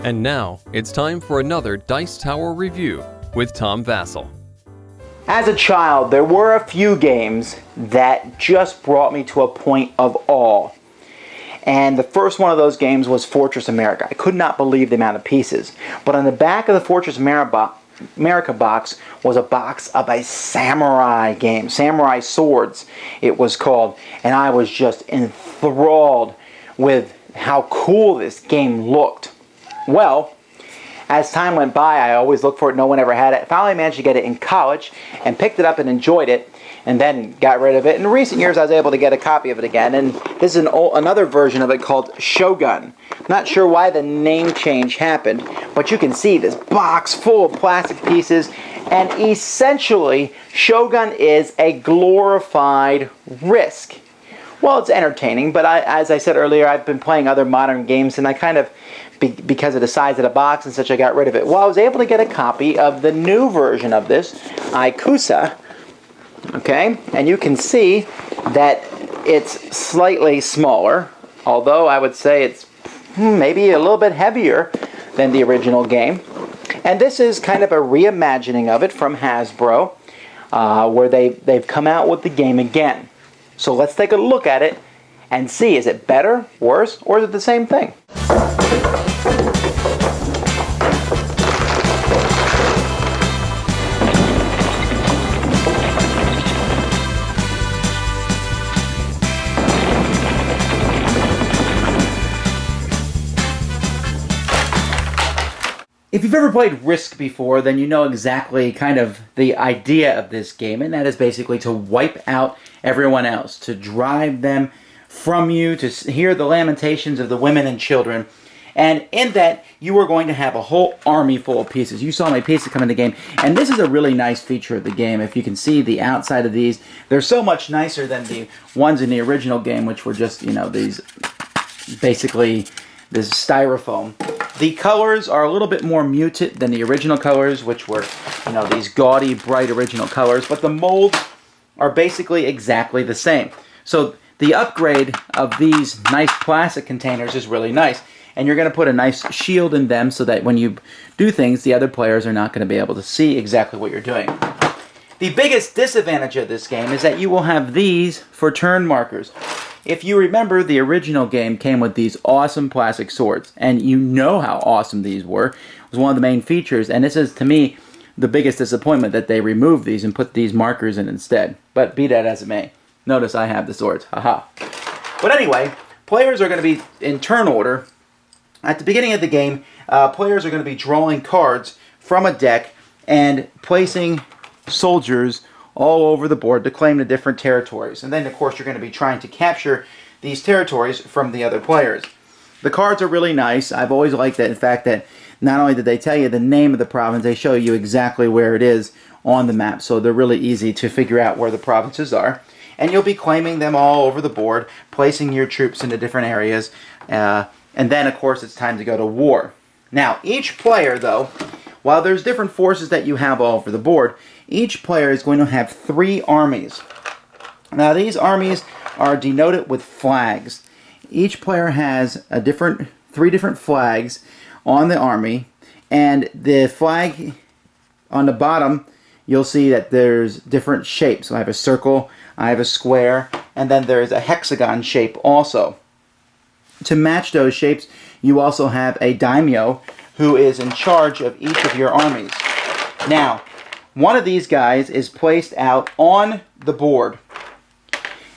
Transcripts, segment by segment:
And now, it's time for another Dice Tower review with Tom Vasel. As a child, there were a few games that just brought me to a point of awe. And the first one of those games was Fortress America. I could not believe the amount of pieces. But on the back of the Fortress America box was a box of a samurai game. Samurai Swords, it was called. And I was just enthralled with how cool this game looked. Well, as time went by, I always looked for it. No one ever had it. Finally managed to get it in college and picked it up and enjoyed it, and then got rid of it. In recent years, I was able to get a copy of it again, and this is another version of it called Shogun. Not sure why the name change happened, but you can see this box full of plastic pieces, and essentially, Shogun is a glorified Risk. Well, it's entertaining, but as I said earlier, I've been playing other modern games, and I kind of, because of the size of the box and such, I got rid of it. Well, I was able to get a copy of the new version of this, Ikusa, okay? And you can see that it's slightly smaller, although I would say it's maybe a little bit heavier than the original game. And this is kind of a reimagining of it from Hasbro, where they've come out with the game again. So let's take a look at it and see, is it better, worse, or is it the same thing? If you've ever played Risk before, then you know exactly kind of the idea of this game, and that is basically to wipe out everyone else, to drive them from you, to hear the lamentations of the women and children. And in that, you are going to have a whole army full of pieces. You saw my pieces come in the game, and this is a really nice feature of the game. If you can see the outside of these, they're so much nicer than the ones in the original game, which were just, you know, these, basically, this styrofoam. The colors are a little bit more muted than the original colors, which were, you know, these gaudy, bright original colors, but the molds are basically exactly the same. So the upgrade of these nice plastic containers is really nice, and you're going to put a nice shield in them so that when you do things, the other players are not going to be able to see exactly what you're doing. The biggest disadvantage of this game is that you will have these for turn markers. If you remember, the original game came with these awesome plastic swords, and you know how awesome these were. It was one of the main features, and this is, to me, the biggest disappointment that they removed these and put these markers in instead. But be that as it may, notice I have the swords. Haha. But anyway, players are going to be in turn order. At the beginning of the game, players are going to be drawing cards from a deck and placing soldiers all over the board to claim the different territories. And then, of course, you're going to be trying to capture these territories from the other players. The cards are really nice. I've always liked that, in fact, that not only did they tell you the name of the province, they show you exactly where it is on the map. So they're really easy to figure out where the provinces are. And you'll be claiming them all over the board, placing your troops into different areas. And then, of course, it's time to go to war. Now, each player, though, while there's different forces that you have all over the board, each player is going to have 3 armies. Now, these armies are denoted with flags. Each player has 3 different flags on the army, and the flag on the bottom, you'll see that there's different shapes. So I have a circle, I have a square, and then there's a hexagon shape also. To match those shapes, you also have a daimyo who is in charge of each of your armies. Now, one of these guys is placed out on the board.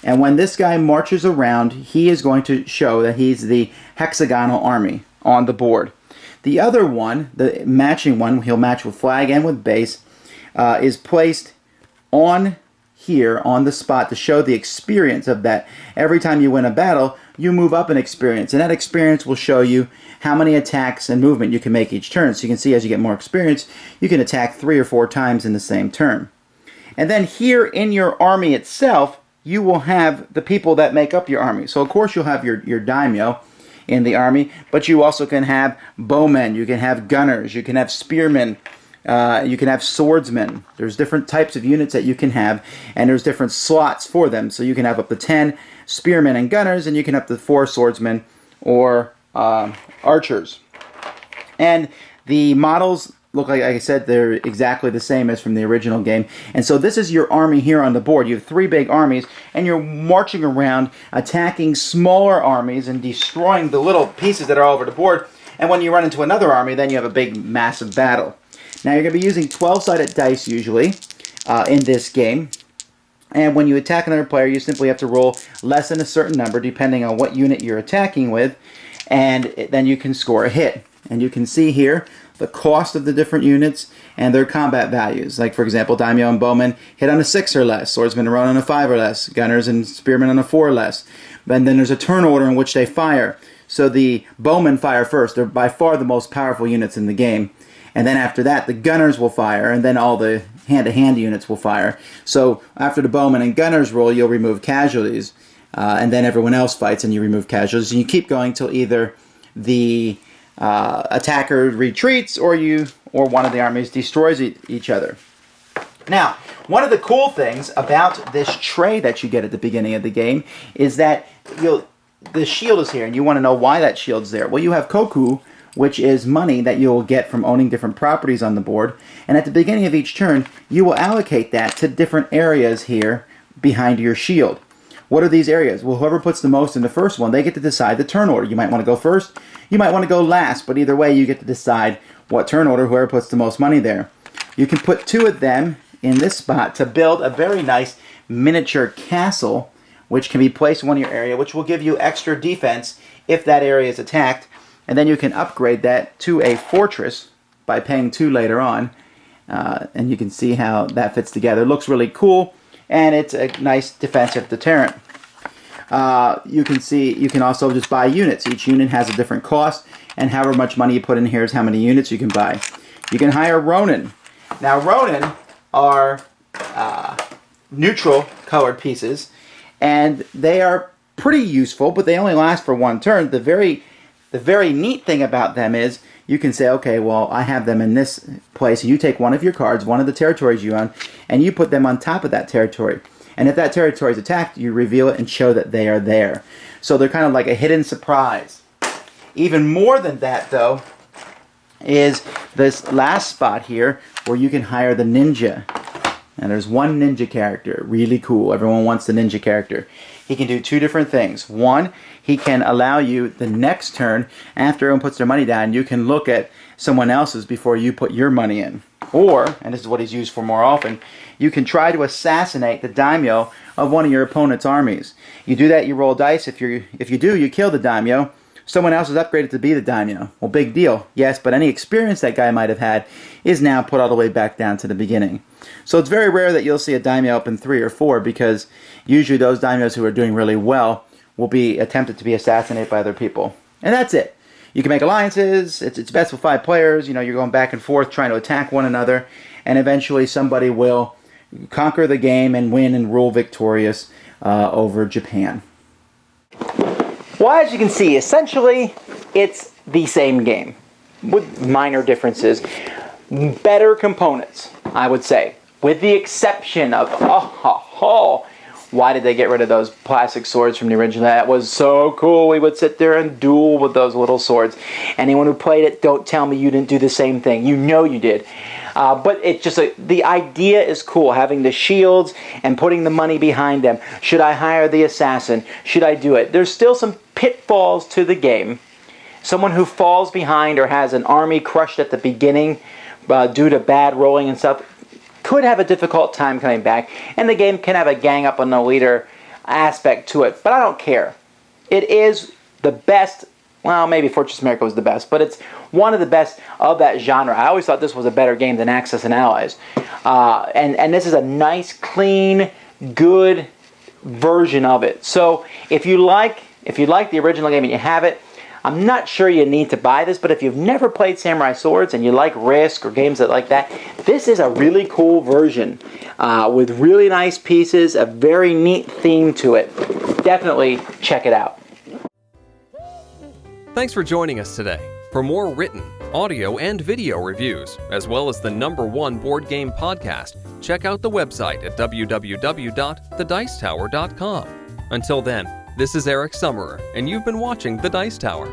And when this guy marches around, he is going to show that he's the hexagonal army on the board. The other one, the matching one, he'll match with flag and with base, is placed on here on the spot to show the experience of that. Every time you win a battle, you move up an experience, and that experience will show you how many attacks and movement you can make each turn. So you can see as you get more experience, you can attack 3 or 4 times in the same turn. And then here in your army itself, you will have the people that make up your army. So of course you'll have your daimyo in the army, but you also can have bowmen, you can have gunners, you can have spearmen, you can have swordsmen. There's different types of units that you can have, and there's different slots for them. So you can have up to 10 spearmen and gunners, and you can have up to 4 swordsmen or archers. And the models look like I said, they're exactly the same as from the original game. And so this is your army here on the board. You have 3 big armies, and you're marching around, attacking smaller armies and destroying the little pieces that are all over the board. And when you run into another army, then you have a big, massive battle. Now you're going to be using 12-sided dice usually in this game. And when you attack another player, you simply have to roll less than a certain number, depending on what unit you're attacking with, and then you can score a hit. And you can see here the cost of the different units and their combat values. Like, for example, Daimyo and Bowmen hit on a 6 or less, Swordsmen run on a 5 or less, Gunners and Spearmen on a 4 or less. And then there's a turn order in which they fire. So the Bowmen fire first. They're by far the most powerful units in the game. And then after that, the Gunners will fire, and then all the hand-to-hand units will fire. So after the Bowmen and Gunners roll, you'll remove casualties. And then everyone else fights, and you remove casualties. And you keep going till either the attacker retreats or one of the armies destroys each other. Now, one of the cool things about this tray that you get at the beginning of the game is that the shield is here, and you want to know why that shield's there. Well, you have Koku, which is money that you'll get from owning different properties on the board, and at the beginning of each turn, you will allocate that to different areas here behind your shield. What are these areas? Well, whoever puts the most in the first one, they get to decide the turn order. You might want to go first, you might want to go last, but either way, you get to decide what turn order, whoever puts the most money there. You can put 2 of them in this spot to build a very nice miniature castle, which can be placed in one of your area, which will give you extra defense if that area is attacked. And then you can upgrade that to a fortress by paying 2 later on. And you can see how that fits together. It looks really cool, and it's a nice defensive deterrent. You can also just buy units. Each unit has a different cost, and however much money you put in here is how many units you can buy. You can hire Ronin. Now, Ronin are neutral colored pieces, and they are pretty useful, but they only last for 1 turn. The very neat thing about them is you can say, okay, well, I have them in this place. You take one of your cards, one of the territories you own, and you put them on top of that territory. And if that territory is attacked, you reveal it and show that they are there. So they're kind of like a hidden surprise. Even more than that, though, is this last spot here where you can hire the ninja. And there's one ninja character, really cool. Everyone wants the ninja character. He can do 2 different things. One, he can allow you the next turn, after everyone puts their money down, you can look at someone else's before you put your money in. Or, and this is what he's used for more often, you can try to assassinate the daimyo of one of your opponent's armies. You do that, you roll dice. If you do, you kill the daimyo. Someone else is upgraded to be the daimyo. Well, big deal. Yes, but any experience that guy might have had is now put all the way back down to the beginning. So it's very rare that you'll see a daimyo up in 3 or 4, because usually those daimyos who are doing really well will be attempted to be assassinated by other people. And that's it. You can make alliances. It's best with 5 players. You're going back and forth trying to attack one another, and eventually somebody will conquer the game and win and rule victorious over Japan. Well, as you can see, essentially, it's the same game with minor differences. Better components, I would say, with the exception of, why did they get rid of those plastic swords from the original? That was so cool. We would sit there and duel with those little swords. Anyone who played it, don't tell me you didn't do the same thing. You know you did. But it's just the idea is cool, having the shields and putting the money behind them. Should I hire the assassin? Should I do it? There's still some pitfalls to the game. Someone who falls behind or has an army crushed at the beginning due to bad rolling and stuff could have a difficult time coming back, and the game can have a gang up on the leader aspect to it, but I don't care. It is the best. Well, maybe Fortress America was the best, but it's one of the best of that genre. I always thought this was a better game than Axis and Allies. And this is a nice, clean, good version of it. So if you like the original game and you have it, I'm not sure you need to buy this, but if you've never played Samurai Swords and you like Risk or games like that, this is a really cool version with really nice pieces, a very neat theme to it. Definitely check it out. Thanks for joining us today. For more written, audio, and video reviews, as well as the #1 board game podcast, check out the website at www.thedicetower.com. Until then, this is Eric Summerer, and you've been watching The Dice Tower.